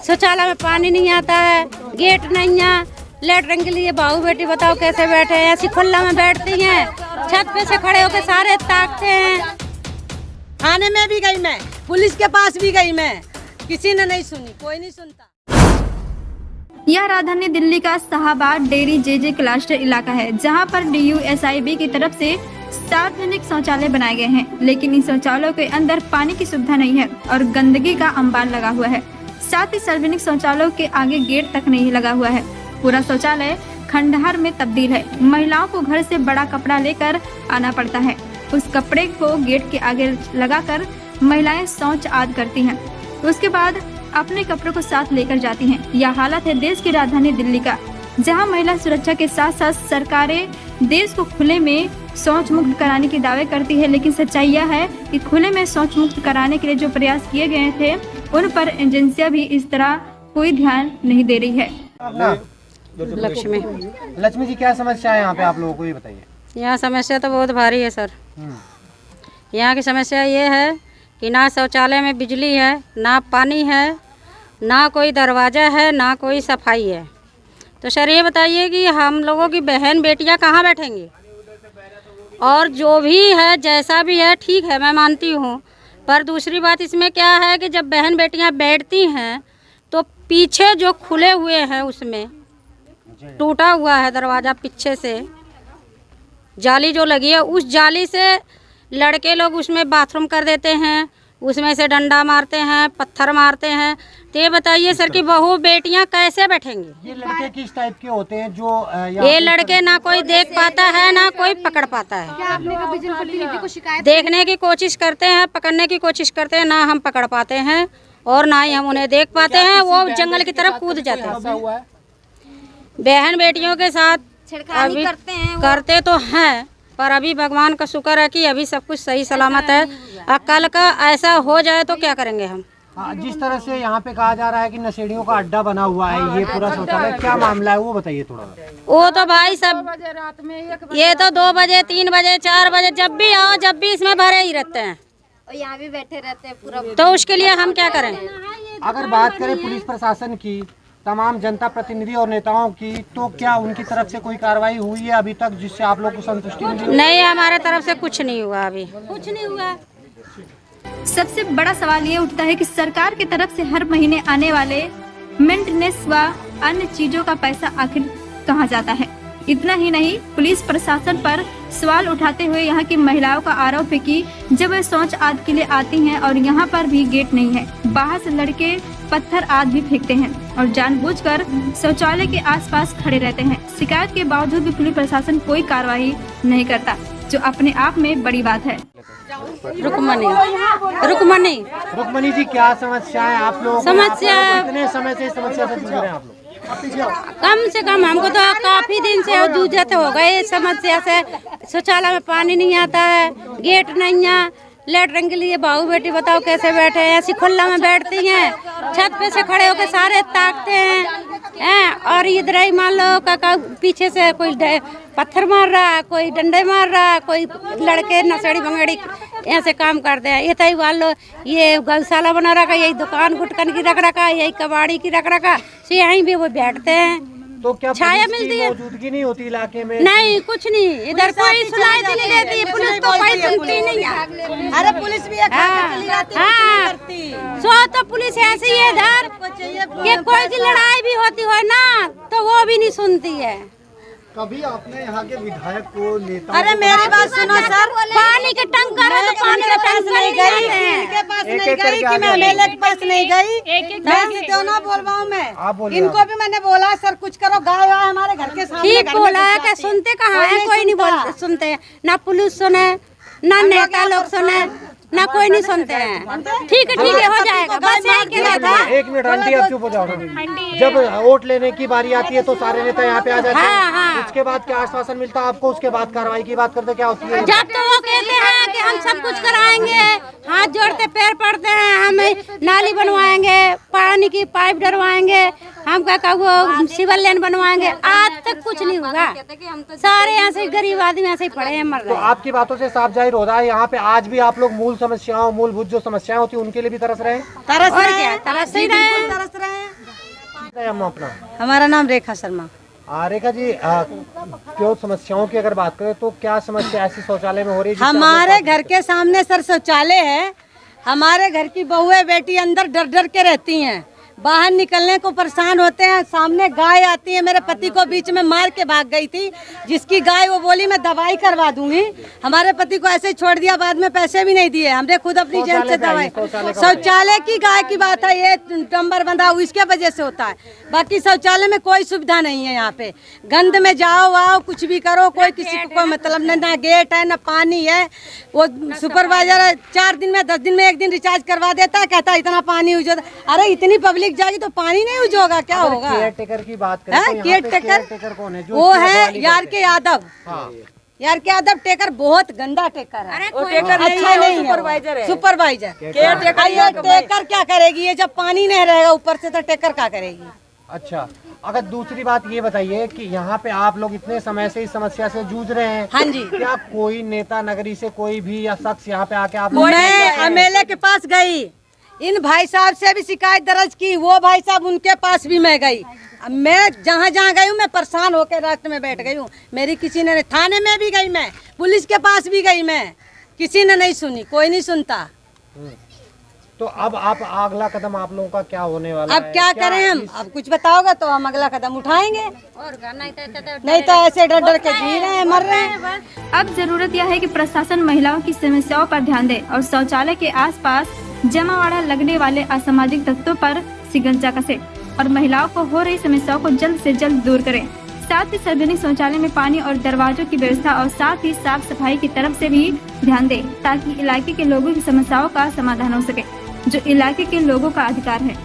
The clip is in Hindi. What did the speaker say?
शौचालय में पानी नहीं आता है, गेट नहीं है, लेटरिन के लिए बहू बेटी बताओ कैसे बैठे हैं। ऐसी खुला में बैठती हैं, छत पे से खड़े होकर सारे ताकते हैं। थाने में भी गई मैं, पुलिस के पास भी गई मैं, किसी ने नहीं सुनी, कोई नहीं सुनता। यह राजधानी दिल्ली का शाहबाद डेरी जे क्लस्टर इलाका है, जहां पर DUSIB की तरफ से सार्वजनिक शौचालय बनाए गए हैं, लेकिन इन शौचालयों के अंदर पानी की सुविधा नहीं है और गंदगी का अंबार लगा हुआ है। साथ ही सार्वजनिक शौचालयों के आगे गेट तक नहीं लगा हुआ है। पूरा शौचालय खंडहर में तब्दील है। महिलाओं को घर से बड़ा कपड़ा लेकर आना पड़ता है। उस कपड़े को गेट के आगे लगाकर महिलाएं शौच आदि करती हैं। उसके बाद अपने कपड़ों को साथ लेकर जाती हैं। यह हालत है देश की राजधानी दिल्ली का, जहां महिला सुरक्षा के साथ साथ सरकारें देश को खुले में शौच मुक्त कराने के दावे करती है, लेकिन सच्चाई यह है कि खुले में शौच मुक्त कराने के लिए जो प्रयास किए गए थे उन पर एजेंसियां भी इस तरह कोई ध्यान नहीं दे रही है। लक्ष्मी जी, क्या समस्या है यहाँ पे आप लोगों को, ये बताइए। यहाँ समस्या तो बहुत भारी है सर। यहाँ की समस्या ये है कि ना शौचालय में बिजली है, ना पानी है, ना कोई दरवाज़ा है, ना कोई सफाई है। तो सर ये बताइए कि हम लोगों की बहन बेटियाँ कहाँ बैठेंगी। और जो भी है जैसा भी है ठीक है, मैं मानती हूँ, पर दूसरी बात इसमें क्या है कि जब बहन बेटियाँ बैठती हैं तो पीछे जो खुले हुए हैं उसमें टूटा हुआ है दरवाज़ा, पीछे से जाली जो लगी है उस जाली से लड़के लोग उसमें बाथरूम कर देते हैं, उसमें से डंडा मारते हैं, पत्थर मारते हैं। तो ये बताइए सर कि बहू बेटियां कैसे बैठेंगी। ये लड़के किस टाइप के होते हैं जो ये लड़के ना कोई देख पाता है ना कोई पकड़ पाता है। देखने की कोशिश करते हैं, पकड़ने की कोशिश करते हैं, ना हम पकड़ पाते हैं और ना ही हम उन्हें देख पाते हैं। वो जंगल की तरफ कूद जाते हैं। बहन बेटियों के साथ अभी करते तो हैं, पर अभी भगवान का शुक्र है कि अभी सब कुछ सही सलामत है। कल का ऐसा हो जाए तो क्या करेंगे हम। जिस तरह से यहाँ पे कहा जा रहा है कि नशेड़ियों का अड्डा बना हुआ है ये पूरा शौचालय, क्या मामला है वो बताइए थोड़ा। वो तो भाई सब ये तो 2 बजे 3 बजे 4 बजे जब भी आओ जब भी इसमें भरे ही रहते हैं और यहाँ भी बैठे रहते हैं पूरा। तो उसके लिए हम क्या करें। अगर बात करें पुलिस प्रशासन की, तमाम जनता प्रतिनिधि और नेताओं की, तो क्या उनकी तरफ से कोई कार्रवाई हुई है अभी तक जिससे आप लोग को संतुष्टि मिली? नहीं, हमारे तरफ से कुछ नहीं हुआ, अभी कुछ नहीं हुआ। सबसे बड़ा सवाल ये उठता है कि सरकार की तरफ से हर महीने आने वाले मेंटेनेंस व अन्य चीजों का पैसा आखिर कहां जाता है। इतना ही नहीं, पुलिस प्रशासन पर सवाल उठाते हुए यहाँ की महिलाओं का आरोप है कि जब वे शौच आदि के लिए आती हैं और यहाँ पर भी गेट नहीं है, बाहर से लड़के पत्थर आदि भी फेंकते हैं और जानबूझकर शौचालय के आसपास खड़े रहते हैं। शिकायत के बावजूद भी पुलिस प्रशासन कोई कार्रवाई नहीं करता, जो अपने आप में बड़ी बात है। रुकमनी जी, क्या समस्या है आप लोग? समस्या कितने समय से इस समस्या से जूझ रहे हैं आप लोग? कम से कम हमको तो काफी दिन से जूझते हो गए इस समस्या से। शौचालय में पानी नहीं आता है, गेट नहीं है, लेटरिन के लिए बहू बेटी बताओ कैसे बैठे हैं। ऐसी खुला में बैठती हैं, छत पे से खड़े होकर सारे ताकते हैं। और इधर ही मान लो काका पीछे से कोई पत्थर मार रहा है, कोई डंडे मार रहा है, कोई लड़के नशेड़ी भंगड़ी ऐसे काम करते हैं। ये तय मान लो ये गौशाला बना रखा, यही दुकान गुटकन की रख रखा, यही कबाड़ी की रख रखा, तो यहीं भी वो बैठते हैं। तो क्या छाया मिलती है? मौजूदगी नहीं होती इलाके में? नहीं, कुछ नहीं, इधर कोई सुनाई नहीं देती है। पुलिस तो कोई सुनती नहीं है। अरे पुलिस भी सो तो पुलिस ऐसी है इधर कि कोई की लड़ाई भी होती हो ना तो वो भी नहीं सुनती है। कभी आपने यहाँ के विधायक को, नेता? अरे मेरी बात सुनो सर, पानी के टंकर है तो पानी के टंकर नहीं गई, के पास नहीं गई कि मैं मेले के पास नहीं गई। मैं क्यों ना बोल रहा हूँ मैं, इनको भी मैंने बोला सर कुछ करो, गाय है हमारे घर के सामने। ठीक बोला है कि सुनते कहाँ है, कोई नहीं बोलते सुनते, ना पुलिस सुने ना नेता लोग सुने, ना कोई नहीं सुनते हैं। ठीक है हो जाएगा, बस यही कहना था। 1 मिनट आंटी, आप चुप हो जाओ। जब वोट लेने की बारी आती है तो सारे नेता यहाँ पे आ जाते हैं। उसके बाद क्या आश्वासन मिलता है आपको? उसके बाद कार्रवाई की बात करते क्या होती है? जब तो वो कहते हैं कि हम सब कुछ कराएंगे, हाथ जोड़ते पैर पड़ते हैं, हम नाली बनवाएंगे, पानी पानी की पाइप डरवाएंगे, हम क्या वो सिविल लाइन बनवाएंगे, आज तक कुछ नहीं हुआ। सारे यहाँ से गरीब आदमी यहाँ से पड़े हैं, मर तो रहे। आपकी बातों से साफ जाहिर हो रहा है यहाँ पे आज भी आप लोग मूल समस्याओं, मूलभूत जो समस्याएं होती है उनके लिए भी तरस रहे हैं। तरस और रहे क्या, हैं, तरस ही रहे हैं। तरस रहे हैं। हम अपना हमारा नाम रेखा शर्मा। रेखा जी, क्यों समस्याओं की अगर बात करें तो क्या समस्या ऐसी शौचालय में हो रही है? हमारे घर के सामने सर शौचालय है। हमारे घर की बहुएं बेटी अंदर डर डर के रहती हैं, बाहर निकलने को परेशान होते हैं। सामने गाय आती है, मेरे पति को बीच में मार के भाग गई थी, जिसकी गाय वो बोली मैं दवाई करवा दूंगी। हमारे पति को ऐसे ही छोड़ दिया, बाद में पैसे भी नहीं दिए, हमने खुद अपनी जेब से दवाई। शौचालय की गाय की बात है, ये नंबर बंधा हुआ इसके वजह से होता है। बाकी शौचालय में कोई सुविधा नहीं है। यहाँ पे गंद में जाओ आओ कुछ भी करो, कोई किसी को कोई मतलब नहीं, ना गेट है ना पानी है। वो सुपरवाइजर 4 दिन में 10 दिन में 1 दिन रिचार्ज करवा देता है, कहता है इतना पानी यूज होता है। अरे इतनी पब्लिक जाएगी तो पानी नहीं यूज होगा, क्या होगा? केयरटेकर की बात करें तो केयरटेकर कौन है? वो है यार के यादव। हाँ। यार के यादव टेकर बहुत गंदा टेकर है, वो टेकर अच्छा नहीं है, सुपरवाइजर है। सुपरवाइजर टेकर क्या करेगी? ये जब पानी नहीं रहेगा ऊपर से तो टेकर क्या करेगी? अच्छा, अगर दूसरी बात ये बताइए कि यहाँ पे आप लोग इतने समय से इस समस्या से जूझ रहे हैं। हाँ जी। क्या कोई नेता नगरी से कोई भी या शख्स यहाँ पे आके आप मैं एमएलए के पास गई, इन भाई साहब से भी शिकायत दर्ज की, वो भाई साहब उनके पास भी मैं गई। मैं जहाँ जहाँ गई हूँ मैं परेशान होकर रास्ते में बैठ गई हूँ। मेरी किसी ने, थाने में भी गई मैं, पुलिस के पास भी गई मैं, किसी ने नहीं सुनी, कोई नहीं सुनता। तो अब आप अगला कदम आप लोगों का क्या होने वाला अब है? क्या करें हम? अब कुछ बताओगे तो हम अगला कदम उठाएंगे, नहीं तो ऐसे डर डर के जी रहे हैं, मर रहे हैं। अब जरूरत यह है कि प्रशासन महिलाओं की समस्याओं पर ध्यान दे और शौचालय के आसपास जमावड़ा लगने वाले असामाजिक तत्वों पर शिकंजा कसे और महिलाओं को हो रही समस्याओं को जल्द से जल्द दूर करें। साथ ही सार्वजनिक शौचालय में पानी और दरवाजों की व्यवस्था और साथ ही साफ सफाई की तरफ से भी ध्यान दें ताकि इलाके के लोगों की समस्याओं का समाधान हो सके, जो इलाके के लोगों का अधिकार है।